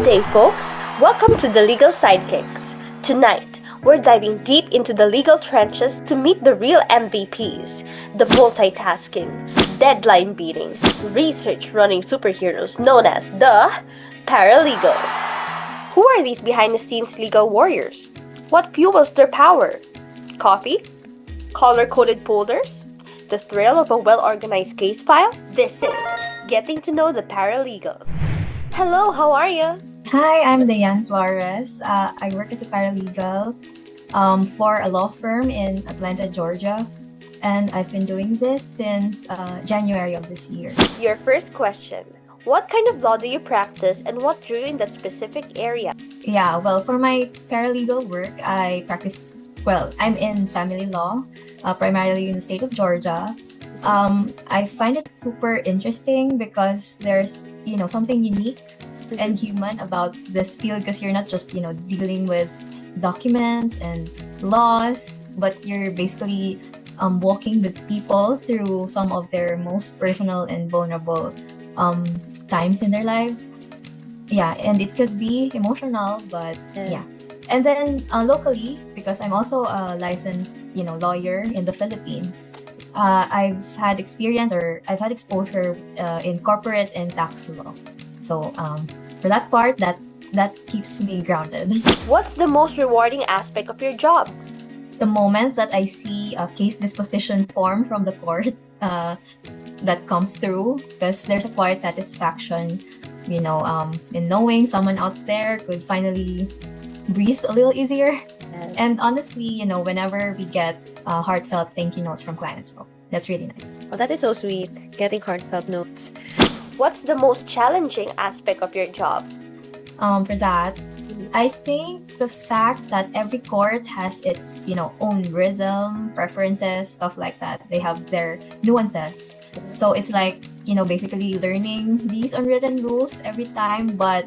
day, folks. Welcome to the Legal Sidekicks. Tonight, we're diving deep into the legal trenches to meet the real MVPs, the multitasking, deadline beating, research running superheroes known as the Paralegals. Who are these behind-the-scenes legal warriors? What fuels their power? Coffee? Color-coded folders? The thrill of a well-organized case file? This is Getting to Know the Paralegals. Hello, how are you? Hi, I'm Dianne F. I work as a paralegal for a law firm in Atlanta, Georgia, and I've been doing this since January of this year. Your first question. What kind of law do you practice and what drew you in that specific area? Yeah, well, for my paralegal work, I'm in family law, primarily in the state of Georgia. I find it super interesting because there's, something unique and human about this field because you're not just, dealing with documents and laws, but you're basically walking with people through some of their most personal and vulnerable times in their lives. Yeah, and it could be emotional, but yeah. And then locally, because I'm also a licensed, lawyer in the Philippines, I've had exposure in corporate and tax law. So for that part, that keeps me grounded. What's the most rewarding aspect of your job? The moment that I see a case disposition form from the court that comes through, because there's a quiet satisfaction, in knowing someone out there could finally breathe a little easier. Yes. And honestly, whenever we get heartfelt thank you notes from clients, so that's really nice. Oh, that is so sweet, getting heartfelt notes. What's the most challenging aspect of your job? For that, I think the fact that every court has its, own rhythm, preferences, stuff like that. They have their nuances. So it's like, basically learning these unwritten rules every time, but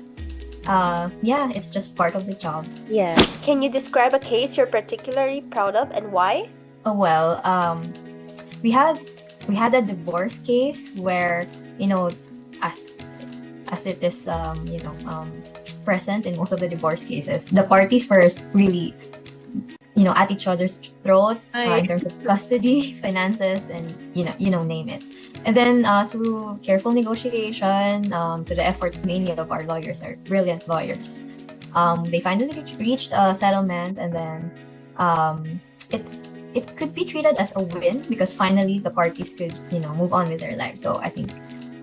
it's just part of the job. Yeah. Can you describe a case you're particularly proud of and why? Oh, well, we had a divorce case where, as it is, present in most of the divorce cases, the parties were really, at each other's throats in terms of custody, finances, and name it. And then through careful negotiation, to the efforts mainly of our lawyers, our brilliant lawyers, they finally reached a settlement, and then it could be treated as a win because finally the parties could move on with their lives. So I think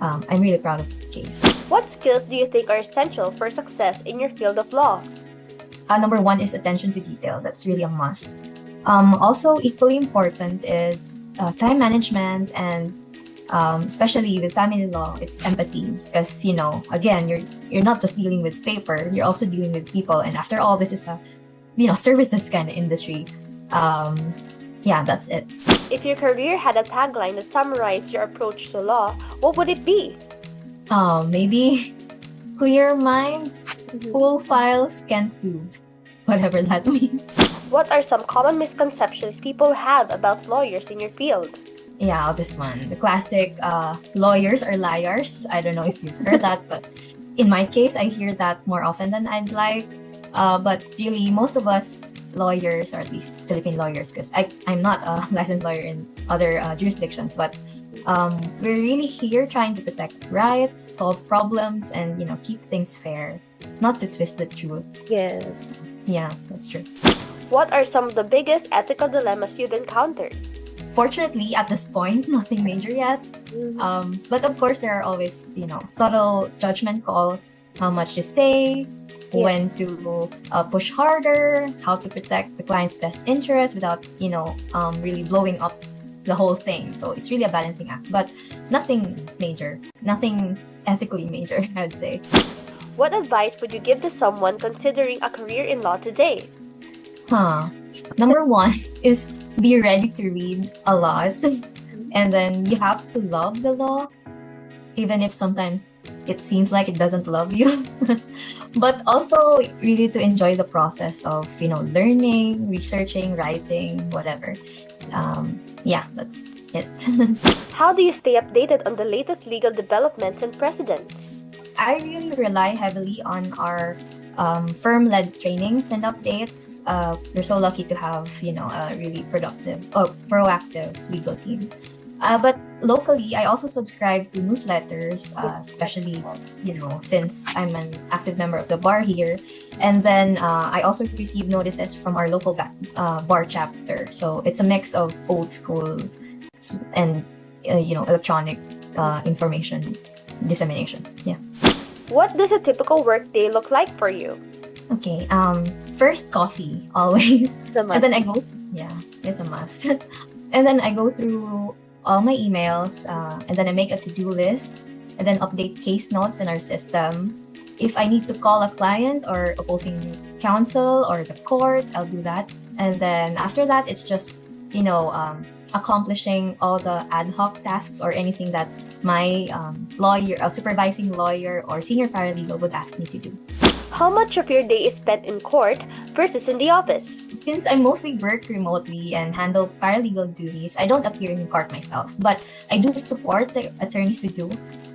I'm really proud of the case. What skills do you think are essential for success in your field of law? Number one is attention to detail. That's really a must. Also, equally important is time management, and especially with family law, it's empathy. Because again, you're not just dealing with paper; you're also dealing with people. And after all, this is a services kind of industry. That's it. If your career had a tagline that summarized your approach to law, what would it be? Maybe clear minds, full files, can't lose. Whatever that means. What are some common misconceptions people have about lawyers in your field? Yeah, this one. The classic lawyers are liars. I don't know if you've heard that, but in my case, I hear that more often than I'd like. But really, most of us lawyers, or at least Philippine lawyers, because I'm not a licensed lawyer in other jurisdictions, but we're really here trying to protect rights, solve problems, and keep things fair, not to twist the truth. Yes. Yeah, that's true. What are some of the biggest ethical dilemmas you've encountered? Fortunately, at this point, nothing major yet. But of course, there are always subtle judgment calls: how much to say, when to push harder, how to protect the client's best interest without really blowing up the whole thing. So it's really a balancing act, but nothing major, nothing ethically major, I would say. What advice would you give to someone considering a career in law today? Number one is be ready to read a lot, and then you have to love the law, even if sometimes it seems like it doesn't love you. But also really to enjoy the process of learning, researching, writing, whatever. That's it. How do you stay updated on the latest legal developments and precedents? I really rely heavily on our firm-led trainings and updates. We're so lucky to have, a really proactive legal team. But locally, I also subscribe to newsletters, especially, since I'm an active member of the bar here. And then I also receive notices from our local bar chapter. So it's a mix of old school and, electronic information dissemination. Yeah. What does a typical workday look like for you? Okay. First, coffee, always. It's a must. And then it's a must. And then I go through all my emails, and then I make a to-do list, and then update case notes in our system. If I need to call a client or opposing counsel or the court, I'll do that. And then after that, it's just, accomplishing all the ad hoc tasks or anything that my supervising lawyer or senior paralegal would ask me to do. How much of your day is spent in court versus in the office? Since I mostly work remotely and handle paralegal duties, I don't appear in court myself, but I do support the attorneys who do.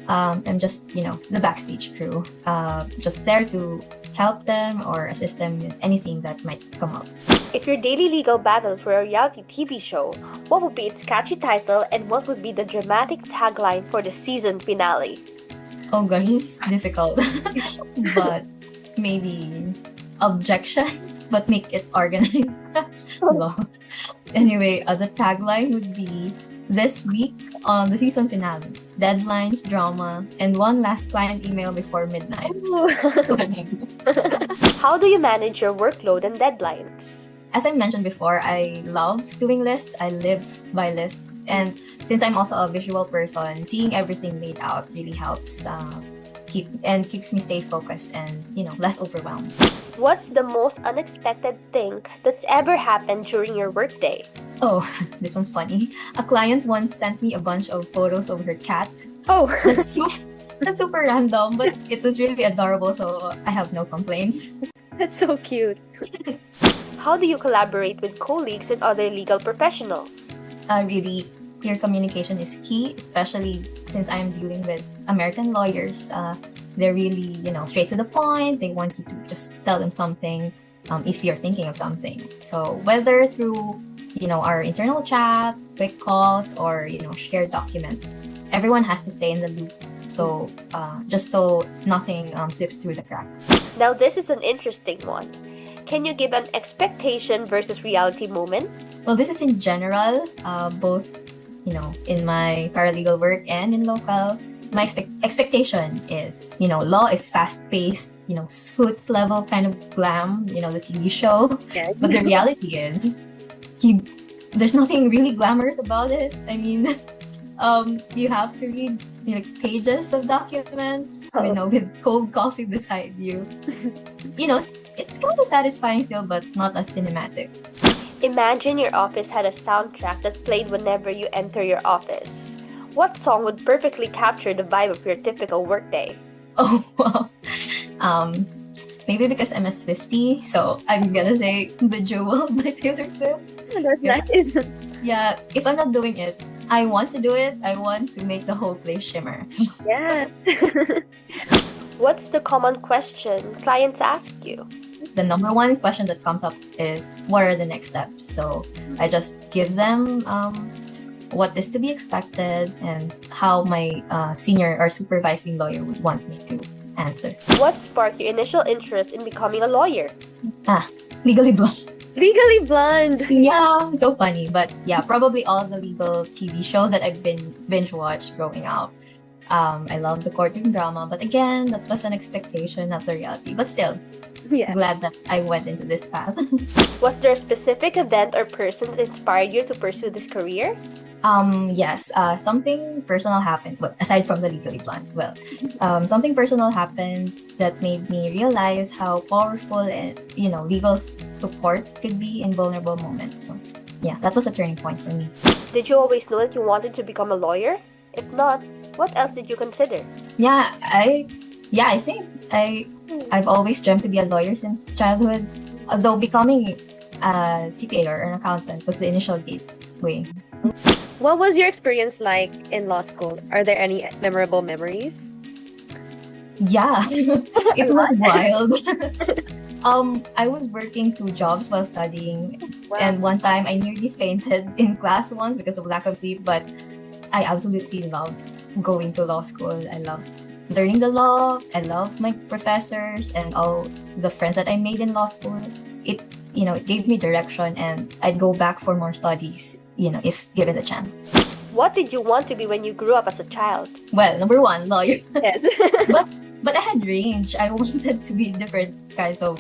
I'm just, the backstage crew, just there to help them or assist them with anything that might come up. If your daily legal battles were a reality TV show, what would be its catchy title and what would be the dramatic tagline for the season finale? Oh gosh, this is difficult. But maybe objection, but make it organized. Lol. Anyway, the tagline would be this week on the season finale: deadlines, drama, and one last client email before midnight. How do you manage your workload and deadlines? As I mentioned before, I love doing lists. I live by lists. And since I'm also a visual person, seeing everything laid out really helps keeps me stay focused and, less overwhelmed. What's the most unexpected thing that's ever happened during your workday? Oh, this one's funny. A client once sent me a bunch of photos of her cat. Oh, That's super random, but it was really adorable, so I have no complaints. That's so cute. how do you collaborate with colleagues and other legal professionals? Really, clear communication is key, especially since I'm dealing with American lawyers. They're really, straight to the point. They want you to just tell them something if you're thinking of something. So whether through, our internal chat, quick calls, or, shared documents, everyone has to stay in the loop. So just so nothing slips through the cracks. Now, this is an interesting one. Can you give an expectation versus reality moment? Well, this is in general, both, in my paralegal work and in local. My expectation is, law is fast-paced, Suits level kind of glam, the TV show. Yeah. But the reality is, there's nothing really glamorous about it. I mean, you have to read pages of documents, with cold coffee beside you. It's kind of satisfying still, but not as cinematic. Imagine your office had a soundtrack that played whenever you enter your office. What song would perfectly capture the vibe of your typical workday? Oh, wow. Maybe because I'm a Swiftie, so I'm gonna say Bejeweled by Taylor Swift. That's nice. Yeah, if I'm not doing it, I want to do it. I want to make the whole place shimmer. Yes. What's the common question clients ask you? The number one question that comes up is, what are the next steps? So I just give them what is to be expected and how my senior or supervising lawyer would want me to answer. What sparked your initial interest in becoming a lawyer? Legally Blonde. Legally Blonde. Yeah, so funny. But yeah, probably all the legal TV shows that I've been binge watched growing up. I love the courtroom drama, but again, that was an expectation, not the reality. But still, Yeah. glad that I went into this path. Was there a specific event or person that inspired you to pursue this career? Yes, something personal happened. Well, aside from the Legally Blonde, something personal happened that made me realize how powerful and legal support could be in vulnerable moments. So, yeah, that was a turning point for me. Did you always know that you wanted to become a lawyer? If not, what else did you consider? Yeah, I think I've always dreamt to be a lawyer since childhood. Although becoming a CPA or an accountant was the initial gateway. What was your experience like in law school? Are there any memorable memories? Yeah, it was wild. I was working 2 jobs while studying, Wow. and one time I nearly fainted in class once because of lack of sleep. But I absolutely loved going to law school. I loved learning the law. I loved my professors and all the friends that I made in law school. It gave me direction, and I'd go back for more studies. If given the chance. What did you want to be when you grew up as a child? Well, number one, lawyer. Yes. But I had range. I wanted to be different kinds of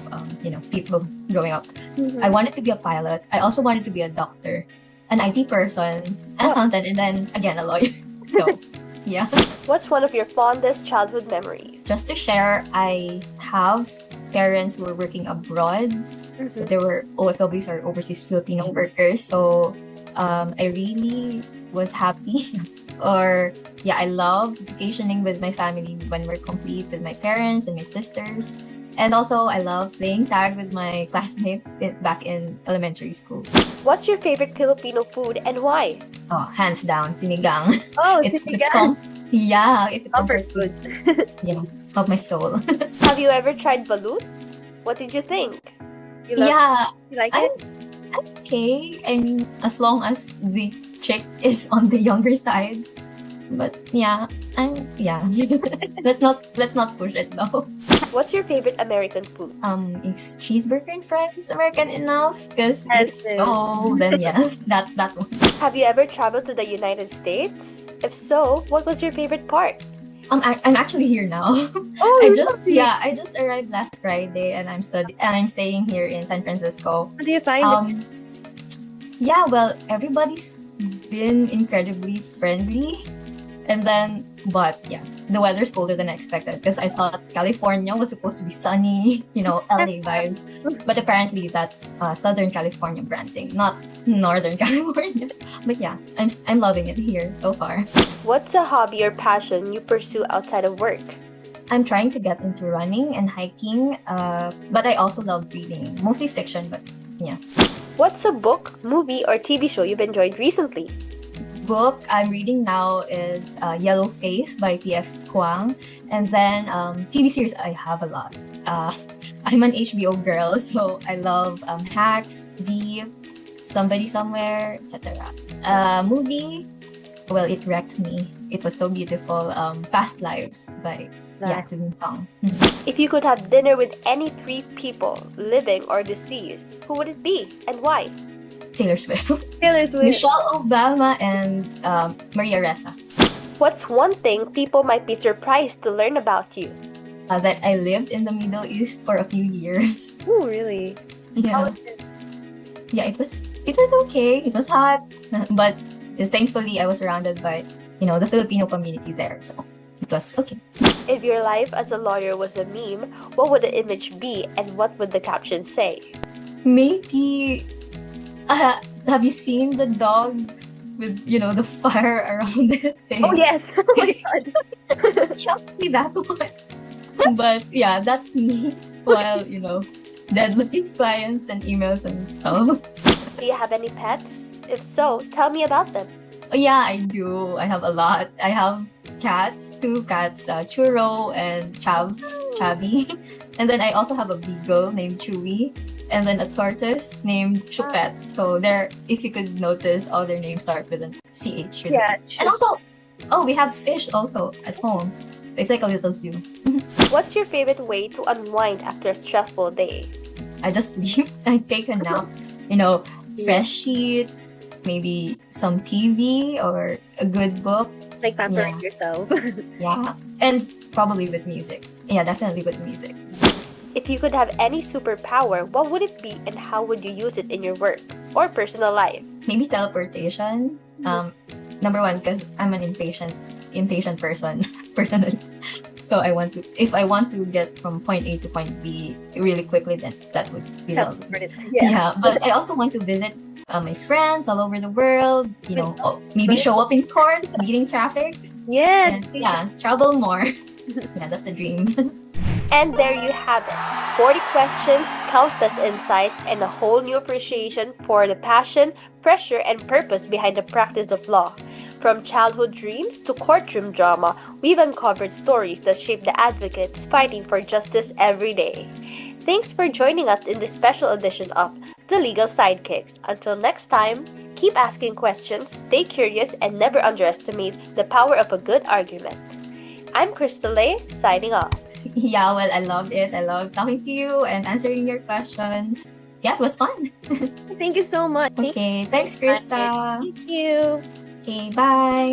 people growing up. Mhm. I wanted to be a pilot. I also wanted to be a doctor, an IT person, an Oh. accountant, and then again a lawyer. So, yeah. What's one of your fondest childhood memories? Just to share, I have parents who were working abroad. Mhm. They were OFWs or overseas Filipino workers. So, I really was happy. I love vacationing with my family when we're complete with my parents and my sisters. And also, I love playing tag with my classmates back in elementary school. What's your favorite Filipino food and why? Oh, hands down, sinigang. Oh, It's the sinigang. it's a Comfort comfort food. of my soul. Have you ever tried balut? What did you think? You love Yeah, you like I'm it? okay. I mean, as long as the chick is on the younger side. But yeah. let's not push it though. What's your favorite American food? Is cheeseburger and fries American enough? Because Yes, if it so, then yes, that one. Have you ever traveled to the United States? If so, what was your favorite part? I'm actually here now. Oh, I lovely. just arrived last Friday, and I'm staying here in San Francisco. How do you find it? Well, everybody's been incredibly friendly. And then, but yeah, the weather's colder than I expected because I thought California was supposed to be sunny, LA vibes. But apparently that's Southern California branding, not Northern California. But yeah, I'm loving it here so far. What's a hobby or passion you pursue outside of work? I'm trying to get into running and hiking, but I also love reading, mostly fiction, but yeah. What's a book, movie, or TV show you've enjoyed recently? Book I'm reading now is Yellow Face by T.F. Huang. And then TV series, I have a lot. I'm an HBO girl, so I love Hacks, V, Somebody Somewhere, etc. Movie, well, it wrecked me. It was so beautiful. Past Lives by Susan Song. If you could have dinner with any 3 people, living or deceased, who would it be and why? Taylor Swift. Taylor Swift. Michelle Obama and Maria Ressa. What's one thing people might be surprised to learn about you? That I lived in the Middle East for a few years. Oh, really? Yeah. How was it? Yeah, it was okay. It was hot, but thankfully I was surrounded by the Filipino community there, so it was okay. If your life as a lawyer was a meme, what would the image be and what would the caption say? Maybe have you seen the dog with the fire around it? Oh, yes. Oh, my God. Exactly that one. But yeah, that's me. While deadlines, clients, and emails and stuff. Do you have any pets? If so, tell me about them. Yeah, I do. I have a lot. I have cats, 2 cats, Churro and Chabby. And then I also have a beagle named Chewy. And then a tortoise named Chupette. So if you could notice, all their names start with an CH. Yeah. And also, we have fish also at home. It's like a little zoo. What's your favorite way to unwind after a stressful day? I just sleep. I take a nap. Fresh sheets, maybe some TV or a good book. Like pampering yourself. Yeah. And probably with music. Yeah, definitely with music. If you could have any superpower, what would it be and how would you use it in your work or personal life? Maybe teleportation. Number one, because I'm an impatient person personally. So if I want to get from point A to point B really quickly, then that would be lovely. Yeah, but I also want to visit my friends all over the world. Maybe show up in court, beating traffic. Yes. And travel more. Yeah, that's the dream. And there you have it. 40 questions, countless insights, and a whole new appreciation for the passion, pressure, and purpose behind the practice of law. From childhood dreams to courtroom drama, we've uncovered stories that shape the advocates fighting for justice every day. Thanks for joining us in this special edition of The Legal Sidekicks. Until next time, keep asking questions, stay curious, and never underestimate the power of a good argument. I'm Crystal, signing off. Yeah, well, I loved it. I loved talking to you and answering your questions. Yeah, it was fun. Thank you so much. Okay, thanks, Krista. Thank you. Okay, bye.